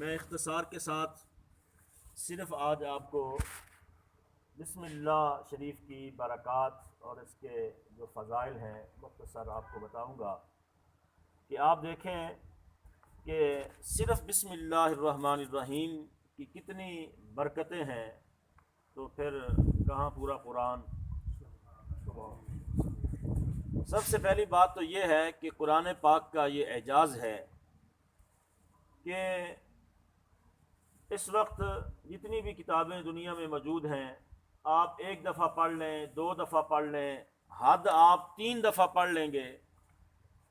میں اختصار کے ساتھ صرف آج آپ کو بسم اللہ شریف کی برکات اور اس کے جو فضائل ہیں مختصر آپ کو بتاؤں گا کہ آپ دیکھیں کہ صرف بسم اللہ الرحمن الرحیم کی کتنی برکتیں ہیں، تو پھر کہاں پورا قرآن۔ سب سے پہلی بات تو یہ ہے کہ قرآن پاک کا یہ اعجاز ہے کہ اس وقت جتنی بھی کتابیں دنیا میں موجود ہیں، آپ ایک دفعہ پڑھ لیں، 2 دفعہ پڑھ لیں، حد آپ 3 دفعہ پڑھ لیں گے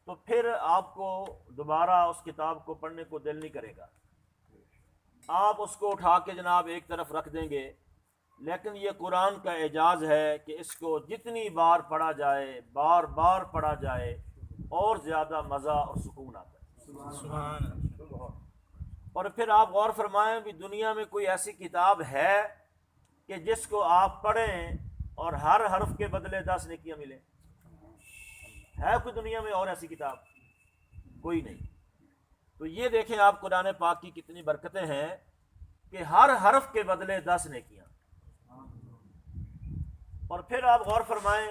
تو پھر آپ کو دوبارہ اس کتاب کو پڑھنے کو دل نہیں کرے گا۔ آپ اس کو اٹھا کے جناب ایک طرف رکھ دیں گے، لیکن یہ قرآن کا اعجاز ہے کہ اس کو جتنی بار پڑھا جائے، بار بار پڑھا جائے، اور زیادہ مزہ اور سکون آتا ہے۔ سبحان اللہ۔ اور پھر آپ غور فرمائیں بھی دنیا میں کوئی ایسی کتاب ہے کہ جس کو آپ پڑھیں اور ہر حرف کے بدلے 10 نیکیاں ملیں؟ ہے کوئی دنیا میں اور ایسی کتاب؟ کوئی نہیں۔ تو یہ دیکھیں آپ قرآن پاک کی کتنی برکتیں ہیں کہ ہر حرف کے بدلے 10 نیکیاں۔ اور پھر آپ غور فرمائیں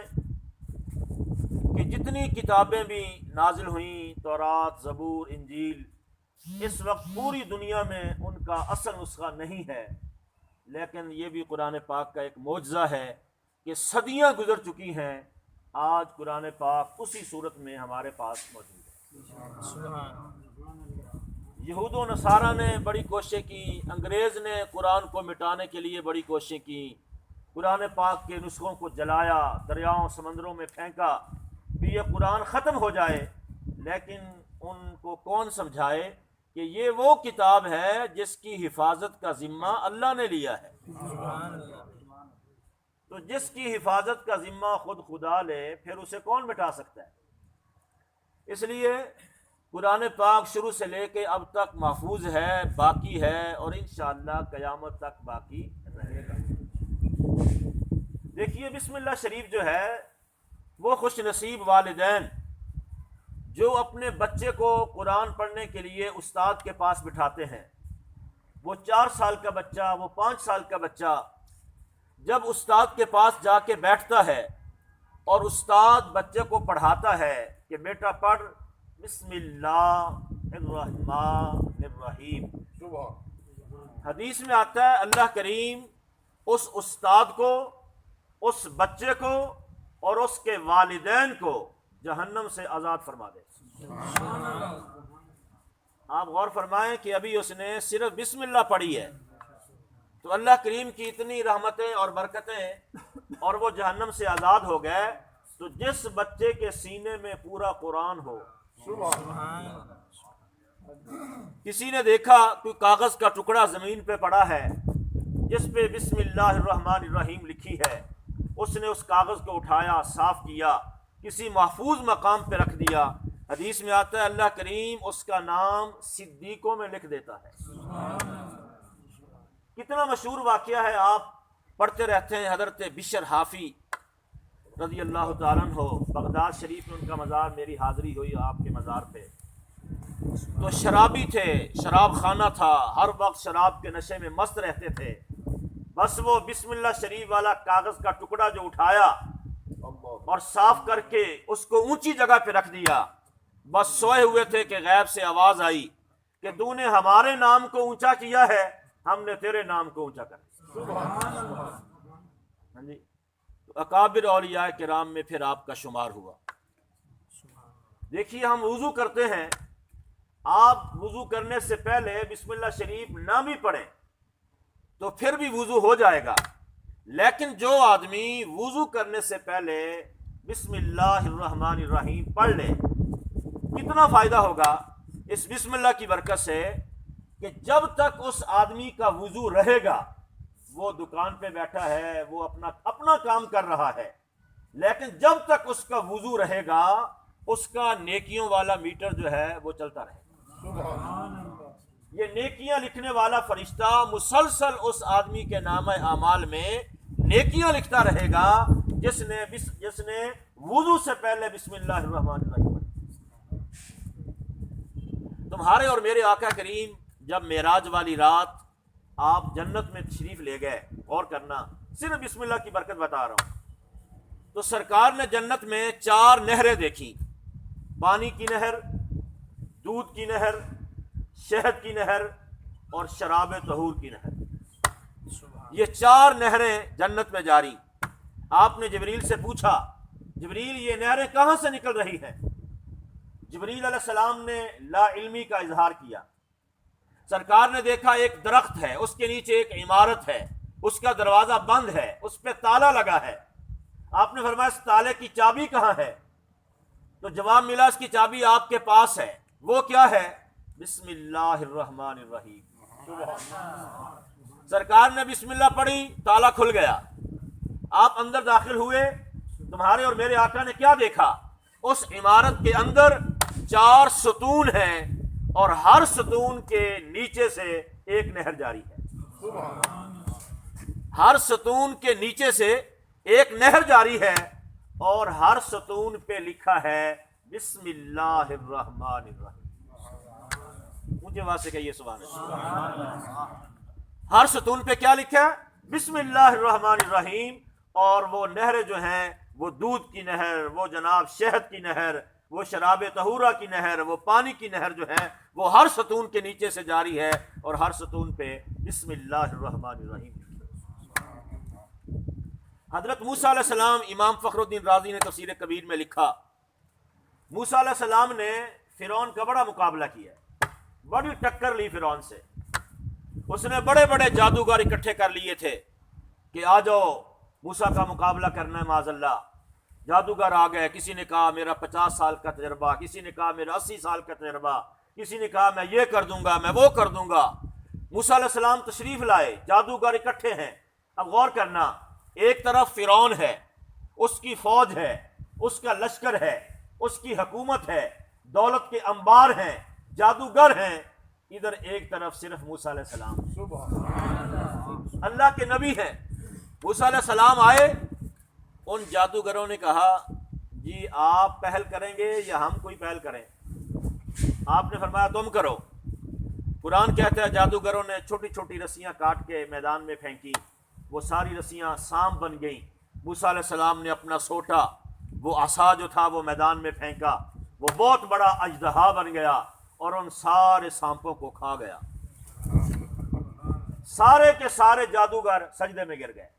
کہ جتنی کتابیں بھی نازل ہوئیں، تورات، زبور، انجیل، اس وقت پوری دنیا میں ان کا اصل نسخہ نہیں ہے، لیکن یہ بھی قرآن پاک کا ایک معجزہ ہے کہ صدیاں گزر چکی ہیں، آج قرآن پاک اسی صورت میں ہمارے پاس موجود ہے۔ یہود و نصارہ نے بڑی کوشش کی، انگریز نے قرآن کو مٹانے کے لیے بڑی کوشش کی، قرآن پاک کے نسخوں کو جلایا، دریاؤں سمندروں میں پھینکا کہ یہ قرآن ختم ہو جائے، لیکن ان کو کون سمجھائے کہ یہ وہ کتاب ہے جس کی حفاظت کا ذمہ اللہ نے لیا ہے۔ تو جس کی حفاظت کا ذمہ خود خدا لے، پھر اسے کون مٹا سکتا ہے؟ اس لیے قرآن پاک شروع سے لے کے اب تک محفوظ ہے، باقی ہے، اور انشاءاللہ قیامت تک باقی رہے گا۔ دیکھیے بسم اللہ شریف جو ہے وہ خوش نصیب والدین جو اپنے بچے کو قرآن پڑھنے کے لیے استاد کے پاس بٹھاتے ہیں، وہ 4 سال کا بچہ، وہ 5 سال کا بچہ جب استاد کے پاس جا کے بیٹھتا ہے اور استاد بچے کو پڑھاتا ہے کہ بیٹا پڑھ بسم اللہ الرحمن الرحیم، حدیث میں آتا ہے اللہ کریم اس استاد کو، اس بچے کو اور اس کے والدین کو جہنم سے آزاد فرما دے۔ آپ غور فرمائیں کہ ابھی اس نے صرف بسم اللہ پڑھی ہے، تو اللہ کریم کی اتنی رحمتیں اور برکتیں، اور وہ جہنم سے آزاد ہو گئے۔ تو جس بچے کے سینے میں پورا قرآن ہو، کسی نے دیکھا کوئی کاغذ کا ٹکڑا زمین پہ پڑا ہے جس پہ بسم اللہ الرحمن الرحیم لکھی ہے، اس نے اس کاغذ کو اٹھایا، صاف کیا، کسی محفوظ مقام پہ رکھ دیا، حدیث میں آتا ہے اللہ کریم اس کا نام صدیقوں میں لکھ دیتا ہے۔ کتنا مشہور واقعہ ہے، آپ پڑھتے رہتے ہیں۔ حضرت بشر حافی رضی اللہ تعالیٰ عنہ، بغداد شریف میں ان کا مزار، میری حاضری ہوئی آپ کے مزار پہ، تو شرابی تھے، شراب خانہ تھا، ہر وقت شراب کے نشے میں مست رہتے تھے۔ بس وہ بسم اللہ شریف والا کاغذ کا ٹکڑا جو اٹھایا اور صاف کر کے اس کو اونچی جگہ پہ رکھ دیا، بس سوئے ہوئے تھے کہ غیب سے آواز آئی کہ تو نے ہمارے نام کو اونچا کیا ہے، ہم نے تیرے نام کو اونچا کر دیا۔ ہاں جی، تو اکابر اولیاء کرام میں پھر آپ کا شمار ہوا۔ دیکھیے ہم وضو کرتے ہیں، آپ وضو کرنے سے پہلے بسم اللہ شریف نہ بھی پڑھیں تو پھر بھی وضو ہو جائے گا، لیکن جو آدمی وضو کرنے سے پہلے بسم اللہ الرحمن الرحیم پڑھ لے، کتنا فائدہ ہوگا اس بسم اللہ کی برکت سے کہ جب تک اس آدمی کا وضو رہے گا، وہ دکان پہ بیٹھا ہے، وہ اپنا کام کر رہا ہے، لیکن جب تک اس کا وضو رہے گا اس کا نیکیوں والا میٹر جو ہے وہ چلتا رہے گا۔ یہ نیکیاں لکھنے والا فرشتہ مسلسل اس آدمی کے نامہ اعمال میں نیکیاں لکھتا رہے گا جس نے وضو سے پہلے بسم اللہ الرحمن الرحیم پڑھی۔ تمہارے اور میرے آقا کریم جب معراج والی رات آپ جنت میں تشریف لے گئے، اور کرنا صرف بسم اللہ کی برکت بتا رہا ہوں، تو سرکار نے جنت میں 4 نہریں دیکھی، پانی کی نہر، دودھ کی نہر، شہد کی نہر اور شراب طہور کی نہر۔ یہ 4 نہریں جنت میں جاری۔ آپ نے جبریل سے پوچھا، جبریل یہ نہریں کہاں سے نکل رہی ہیں؟ جبریل علیہ السلام نے لا علمی کا اظہار کیا۔ سرکار نے دیکھا ایک درخت ہے، اس کے نیچے ایک عمارت ہے، اس کا دروازہ بند ہے، اس پہ تالا لگا ہے۔ آپ نے فرمایا اس تالے کی چابی کہاں ہے؟ تو جواب ملا اس کی چابی آپ کے پاس ہے۔ وہ کیا ہے؟ بسم اللہ الرحمن الرحیم۔ سرکار نے بسم اللہ پڑھی، تالا کھل گیا۔ آپ اندر داخل ہوئے، تمہارے اور میرے آقا نے کیا دیکھا؟ اس عمارت کے اندر 4 ستون ہیں اور ہر ستون کے نیچے سے ایک نہر جاری ہے۔ ہر ستون کے نیچے سے ایک نہر جاری ہے اور ہر ستون پہ لکھا ہے بسم اللہ الرحمن الرحیم۔ مجھے وہاں سے کہیے سبحان اللہ۔ ہر ستون پہ کیا لکھا ہے؟ بسم اللہ الرحمن الرحیم۔ اور وہ نہریں جو ہیں، وہ دودھ کی نہر، وہ جناب شہد کی نہر، وہ شراب طہورہ کی نہر، وہ پانی کی نہر جو ہے، وہ ہر ستون کے نیچے سے جاری ہے اور ہر ستون پہ بسم اللہ الرحمن الرحیم۔ حضرت موسیٰ علیہ السلام، امام فخر الدین رازی نے تفسیر کبیر میں لکھا، موسیٰ علیہ السلام نے فرعون کا بڑا مقابلہ کیا، بڑی ٹکر لی فرعون سے۔ اس نے بڑے بڑے جادوگر اکٹھے کر لیے تھے کہ آ جاؤ موسیٰ کا مقابلہ کرنا ہے، معاذ اللہ۔ جادوگر آ گئے، کسی نے کہا میرا 50 سال کا تجربہ، کسی نے کہا میرا 80 سال کا تجربہ، کسی نے کہا میں یہ کر دوں گا، میں وہ کر دوں گا۔ موسیٰ علیہ السلام تشریف لائے، جادوگر اکٹھے ہیں۔ اب غور کرنا، ایک طرف فرعون ہے، اس کی فوج ہے، اس کا لشکر ہے، اس کی حکومت ہے، دولت کے انبار ہیں، جادوگر ہیں۔ ادھر ایک طرف صرف موسیٰ علیہ السلام، اللہ کے نبی ہیں۔ موسیٰ علیہ السلام آئے، ان جادوگروں نے کہا جی آپ پہل کریں گے یا ہم کوئی پہل کریں؟ آپ نے فرمایا تم کرو۔ قرآن کہتا ہے جادوگروں نے چھوٹی چھوٹی رسیاں کاٹ کے میدان میں پھینکی، وہ ساری رسیاں سانپ بن گئیں۔ موسیٰ علیہ السلام نے اپنا سوٹا، وہ عصا جو تھا وہ میدان میں پھینکا، وہ بہت بڑا اژدہا بن گیا اور ان سارے سانپوں کو کھا گیا۔ سارے کے سارے جادوگر سجدے میں گر گئے۔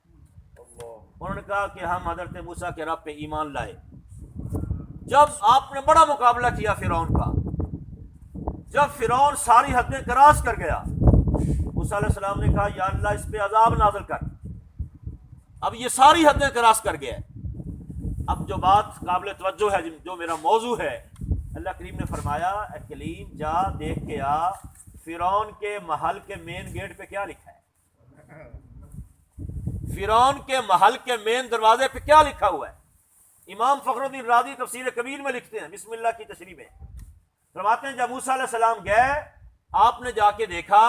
انہوں نے کہا کہ ہم حضرت موسیٰ کے رب پہ ایمان لائے۔ جب آپ نے بڑا مقابلہ کیا فرعون کا، جب فرعون ساری حدیں کراس کر گیا، موسیٰ علیہ السلام نے کہا یا اللہ اس پہ عذاب نازل کر۔ اب یہ ساری حدیں کراس کر گیا۔ اب جو بات قابل توجہ ہے، جو میرا موضوع ہے، اللہ کریم نے فرمایا اے کلیم جا دیکھ کے آ فرعون کے محل کے مین گیٹ پہ کیا لکھا ہے۔ فرعون کے محل کے مین دروازے پہ کیا لکھا ہوا ہے؟ امام فخر الدین رازی تفسیر کبیر میں لکھتے ہیں، بسم اللہ کی تشریح میں فرماتے ہیں جب موسیٰ علیہ السلام گئے، آپ نے جا کے دیکھا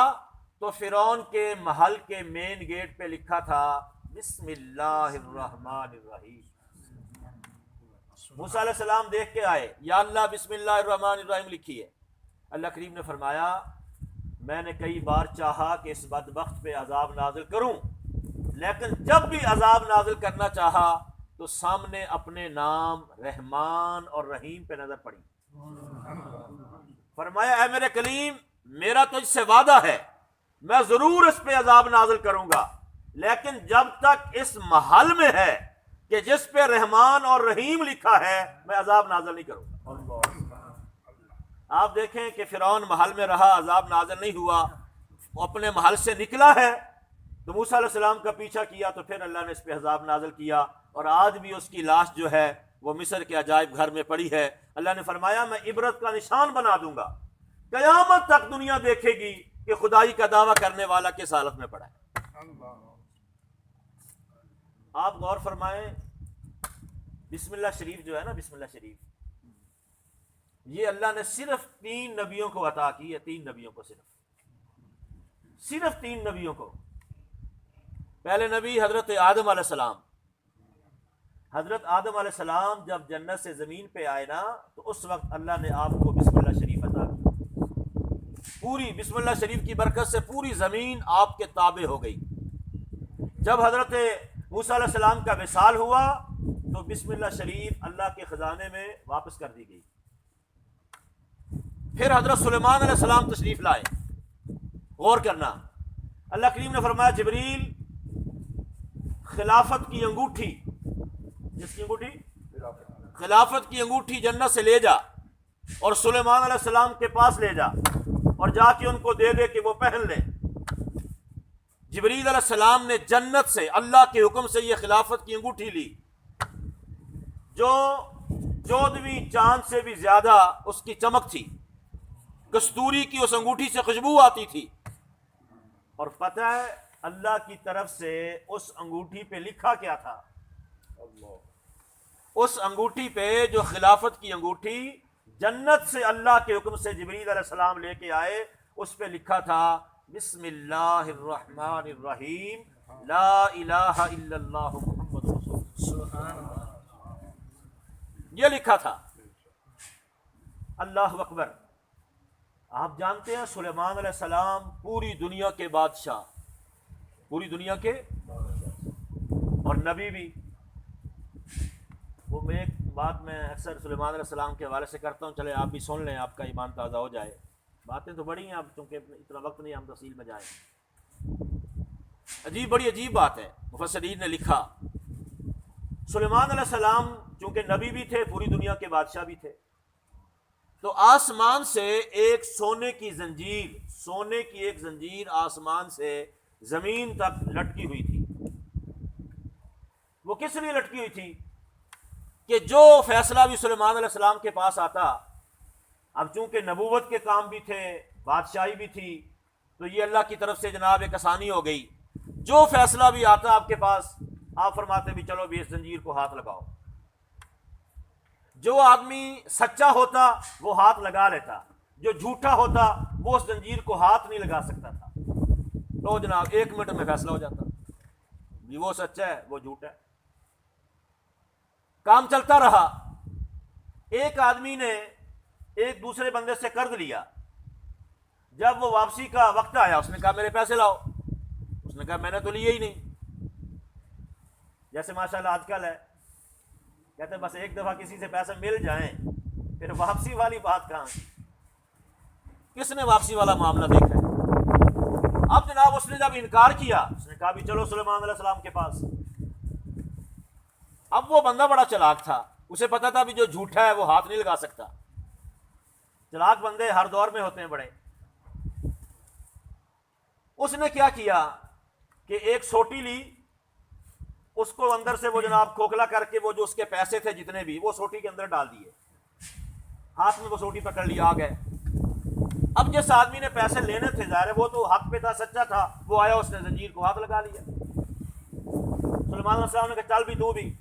تو فرعون کے محل کے مین گیٹ پہ لکھا تھا بسم اللہ الرحمن الرحیم۔ موسیٰ علیہ السلام دیکھ کے آئے، یا اللہ بسم اللہ الرحمن الرحیم لکھی ہے۔ اللہ کریم نے فرمایا میں نے کئی بار چاہا کہ اس بدبخت پہ عذاب نازل کروں، لیکن جب بھی عذاب نازل کرنا چاہا تو سامنے اپنے نام رحمان اور رحیم پہ نظر پڑی۔ فرمایا اے میرے کلیم میرا تجھ سے وعدہ ہے میں ضرور اس پہ عذاب نازل کروں گا، لیکن جب تک اس محل میں ہے کہ جس پہ رحمان اور رحیم لکھا ہے میں عذاب نازل نہیں کروں گا۔ آپ دیکھیں کہ فرعون محل میں رہا، عذاب نازل نہیں ہوا، وہ اپنے محل سے نکلا ہے تو موسیٰ علیہ السلام کا پیچھا کیا تو پھر اللہ نے اس پہ عذاب نازل کیا، اور آج بھی اس کی لاش جو ہے وہ مصر کے عجائب گھر میں پڑی ہے۔ اللہ نے فرمایا میں عبرت کا نشان بنا دوں گا، قیامت تک دنیا دیکھے گی کہ خدائی کا دعویٰ کرنے والا کس حالت میں پڑا ہے۔ آپ غور فرمائیں، بسم اللہ شریف جو ہے نا، بسم اللہ شریف یہ اللہ نے صرف 3 نبیوں کو عطا کی ہے، 3 نبیوں کو، صرف 3 نبیوں کو۔ پہلے نبی حضرت آدم علیہ السلام، حضرت آدم علیہ السلام جب جنت سے زمین پہ آئے نا تو اس وقت اللہ نے آپ کو بسم اللہ شریف عطا کی۔ پوری بسم اللہ شریف کی برکت سے پوری زمین آپ کے تابع ہو گئی۔ جب حضرت موسیٰ علیہ السلام کا وصال ہوا تو بسم اللہ شریف اللہ کے خزانے میں واپس کر دی گئی۔ پھر حضرت سلیمان علیہ السلام تشریف لائے۔ غور کرنا، اللہ کریم نے فرمایا جبریل خلافت کی انگوٹھی، جس کی انگوٹھی خلافت کی انگوٹھی جنت سے لے جا اور سلیمان علیہ السلام کے پاس لے جا اور جا کے ان کو دے دے کہ وہ پہن لیں۔ جبریل علیہ السلام نے جنت سے اللہ کے حکم سے یہ خلافت کی انگوٹھی لی، جو 14ویں چاند سے بھی زیادہ اس کی چمک تھی، کستوری کی اس انگوٹھی سے خوشبو آتی تھی، اور پتہ ہے اللہ کی طرف سے اس انگوٹھی پہ لکھا کیا تھا؟ اس انگوٹھی پہ، جو خلافت کی انگوٹھی جنت سے اللہ کے حکم سے جبریل علیہ السلام لے کے آئے، اس پہ لکھا تھا بسم اللہ الرحمن الرحیم لا الہ الا اللہ محمد رسول اللہ، یہ لکھا تھا۔ اللہ اکبر۔ آپ جانتے ہیں سلیمان علیہ السلام پوری دنیا کے بادشاہ، پوری دنیا کے اور نبی بھی۔ وہ میں ایک بات میں اکثر سلیمان علیہ السلام کے حوالے سے کرتا ہوں، چلے آپ بھی سن لیں، آپ کا ایمان تازہ ہو جائے۔ باتیں تو بڑی ہیں، اب چونکہ اتنا وقت نہیں ہم تفصیل میں جائیں۔ بڑی عجیب بات ہے۔ مفسرین نے لکھا سلیمان علیہ السلام چونکہ نبی بھی تھے، پوری دنیا کے بادشاہ بھی تھے، تو آسمان سے ایک سونے کی ایک زنجیر آسمان سے زمین تک لٹکی ہوئی تھی۔ وہ کس لیے لٹکی ہوئی تھی؟ کہ جو فیصلہ بھی سلیمان علیہ السلام کے پاس آتا، اب چونکہ نبوت کے کام بھی تھے، بادشاہی بھی تھی، تو یہ اللہ کی طرف سے جناب ایک آسانی ہو گئی۔ جو فیصلہ بھی آتا آپ کے پاس، آپ فرماتے بھی چلو بھی اس زنجیر کو ہاتھ لگاؤ۔ جو آدمی سچا ہوتا وہ ہاتھ لگا لیتا، جو جھوٹا ہوتا وہ اس زنجیر کو ہاتھ نہیں لگا سکتا تھا۔ تو جناب 1 منٹ میں فیصلہ ہو جاتا، بھی وہ سچا ہے وہ جھوٹا ہے۔ کام چلتا رہا۔ ایک آدمی نے ایک دوسرے بندے سے قرض لیا، جب وہ واپسی کا وقت آیا اس نے کہا میرے پیسے لاؤ، اس نے کہا میں نے تو لیے ہی نہیں۔ جیسے ماشاءاللہ آج کل ہے، کہتے ہیں بس ایک دفعہ کسی سے پیسے مل جائیں پھر واپسی والی بات کہاں؟ کس نے واپسی والا معاملہ دیکھا ہے؟ اب جناب اس نے جب انکار کیا، اس نے کہا بھی چلو سلیمان علیہ السلام کے پاس۔ اب وہ بندہ بڑا چلاک تھا، اسے پتا تھا بھی جو جھوٹا ہے وہ ہاتھ نہیں لگا سکتا۔ چلاک بندے ہر دور میں ہوتے ہیں بڑے۔ اس نے کیا کیا کہ ایک سوٹی لی، اس کو اندر سے وہ جناب کھوکھلا کر کے وہ جو اس کے پیسے تھے جتنے بھی، وہ سوٹی کے اندر ڈال دیے، ہاتھ میں وہ سوٹی پکڑ لی، آ گئے۔ اب جس آدمی نے پیسے لینے تھے، ظاہر ہے وہ تو حق پہ تھا، سچا تھا، وہ آیا، اس نے زنجیر کو ہاتھ لگا لیا۔ سلیمان علیہ السلام نے کہا چل بھی تو بھی۔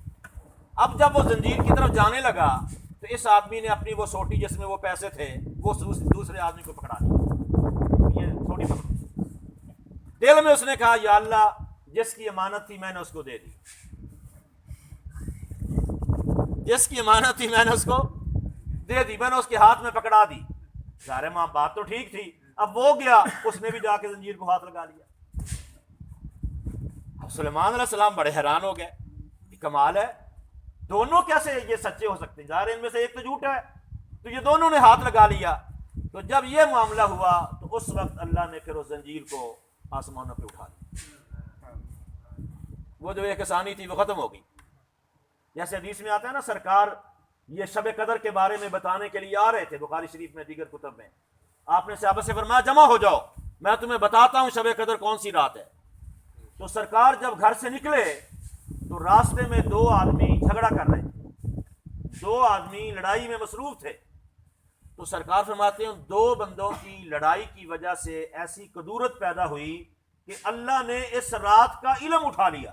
اب جب وہ زنجیر کی طرف جانے لگا تو اس آدمی نے اپنی وہ سوٹی جس میں وہ پیسے تھے وہ دوسرے آدمی کو پکڑا لی، یہ سوٹی پکڑو۔ دل میں اس نے کہا یا اللہ جس کی امانت تھی میں نے اس کو دے دی، جس کی امانت تھی میں نے اس کو دے دی، میں نے اس کے ہاتھ میں پکڑا دی۔ ظاہر ماں بات تو ٹھیک تھی، اب وہ گیا، اس نے بھی جا کے زنجیر کو ہاتھ لگا لیا۔ اب سلیمان علیہ السلام بڑے حیران ہو گئے، کمال ہے، دونوں کیسے یہ سچے ہو سکتے ہیں؟ ظاہر ان میں سے ایک تو جھوٹا ہے، تو یہ دونوں نے ہاتھ لگا لیا۔ تو جب یہ معاملہ ہوا تو اس وقت اللہ نے پھر اس زنجیر کو آسمانوں پہ اٹھا لیا، وہ جو ایک آسانی تھی وہ ختم ہو گئی۔ جیسے حدیث میں آتا ہے نا، سرکار یہ شب قدر کے بارے میں بتانے کے لیے آ رہے تھے، بخاری شریف میں دیگر کتب میں، آپ نے صحابہ سے فرمایا جمع ہو جاؤ، میں تمہیں بتاتا ہوں شب قدر کون سی رات ہے۔ تو سرکار جب گھر سے نکلے تو راستے میں 2 آدمی جھگڑا کر رہے تھے، 2 آدمی لڑائی میں مصروف تھے۔ تو سرکار فرماتے ہیں 2 بندوں کی لڑائی کی وجہ سے ایسی کدورت پیدا ہوئی کہ اللہ نے اس رات کا علم اٹھا لیا،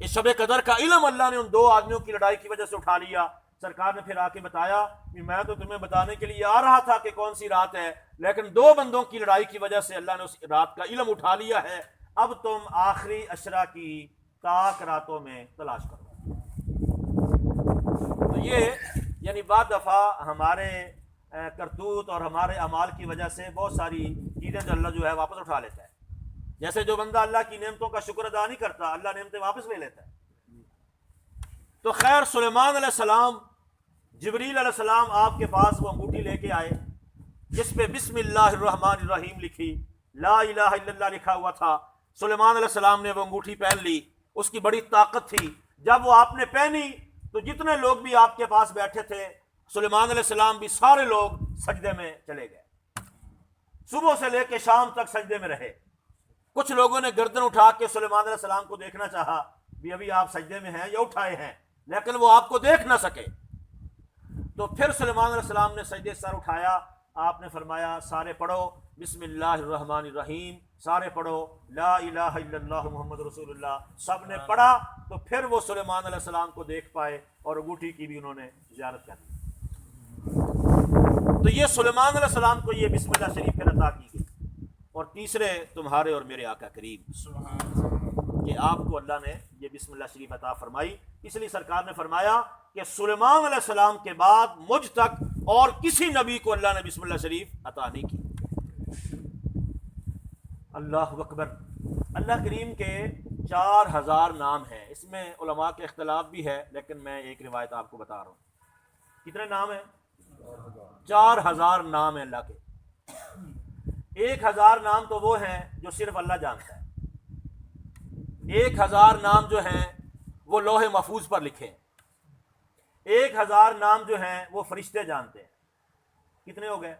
اس شب قدر کا علم اللہ نے ان 2 آدمیوں کی لڑائی کی وجہ سے اٹھا لیا۔ سرکار نے پھر آ کے بتایا کہ میں تو تمہیں بتانے کے لیے آ رہا تھا کہ کون سی رات ہے، لیکن 2 بندوں کی لڑائی کی وجہ سے اللہ نے اس رات کا علم اٹھا لیا ہے، اب تم آخری عشرہ کی طاق راتوں میں تلاش کرو۔ تو یہ یعنی بعض دفعہ ہمارے کرتوت اور ہمارے اعمال کی وجہ سے بہت ساری چیزیں جو اللہ جو ہے واپس اٹھا لیتا ہے. جیسے جو بندہ اللہ کی نعمتوں کا شکر ادا نہیں کرتا، اللہ نعمتیں واپس لے لیتا ہے. تو خیر سلیمان علیہ السلام، جبریل علیہ السلام آپ کے پاس وہ انگوٹھی لے کے آئے جس پہ بسم اللہ الرحمن الرحیم لکھی، لا الہ الا اللہ لکھا ہوا تھا. سلیمان علیہ السلام نے وہ انگوٹھی پہن لی. اس کی بڑی طاقت تھی. جب وہ آپ نے پہنی تو جتنے لوگ بھی آپ کے پاس بیٹھے تھے، سلیمان علیہ السلام بھی سارے لوگ سجدے میں چلے گئے. صبح سے لے کے شام تک سجدے میں رہے. کچھ لوگوں نے گردن اٹھا کے سلیمان علیہ السلام کو دیکھنا چاہا بھی ابھی آپ سجدے میں ہیں یا اٹھائے ہیں، لیکن وہ آپ کو دیکھ نہ سکے. تو پھر سلیمان علیہ السلام نے سجدے سر اٹھایا. آپ نے فرمایا سارے پڑھو بسم اللہ الرحمن الرحیم، سارے پڑھو لا الہ الا اللہ محمد رسول اللہ. سب نے پڑھا تو پھر وہ سلیمان علیہ السلام کو دیکھ پائے اور انگوٹھی کی بھی انہوں نے زیارت کر لی. تو یہ سلیمان علیہ السلام کو یہ بسم اللہ شریف پھر عطا کی گئی. اور تیسرے تمہارے اور میرے آقا کریم کہ آپ کو اللہ نے یہ بسم اللہ شریف عطا فرمائی. اس لیے سرکار نے فرمایا کہ سلیمان علیہ السلام کے بعد مجھ تک اور کسی نبی کو اللہ نے بسم اللہ شریف عطا نہیں کی. اللہ اکبر. اللہ کریم کے 4000 نام ہیں. اس میں علماء کے اختلاف بھی ہے، لیکن میں ایک روایت آپ کو بتا رہا ہوں. کتنے نام ہیں؟ 4000 نام ہیں اللہ کے. 1000 نام تو وہ ہیں جو صرف اللہ جانتا ہے. 1000 نام جو ہیں وہ لوح محفوظ پر لکھے ہیں. 1000 نام جو ہیں وہ فرشتے جانتے ہیں. کتنے ہو گئے؟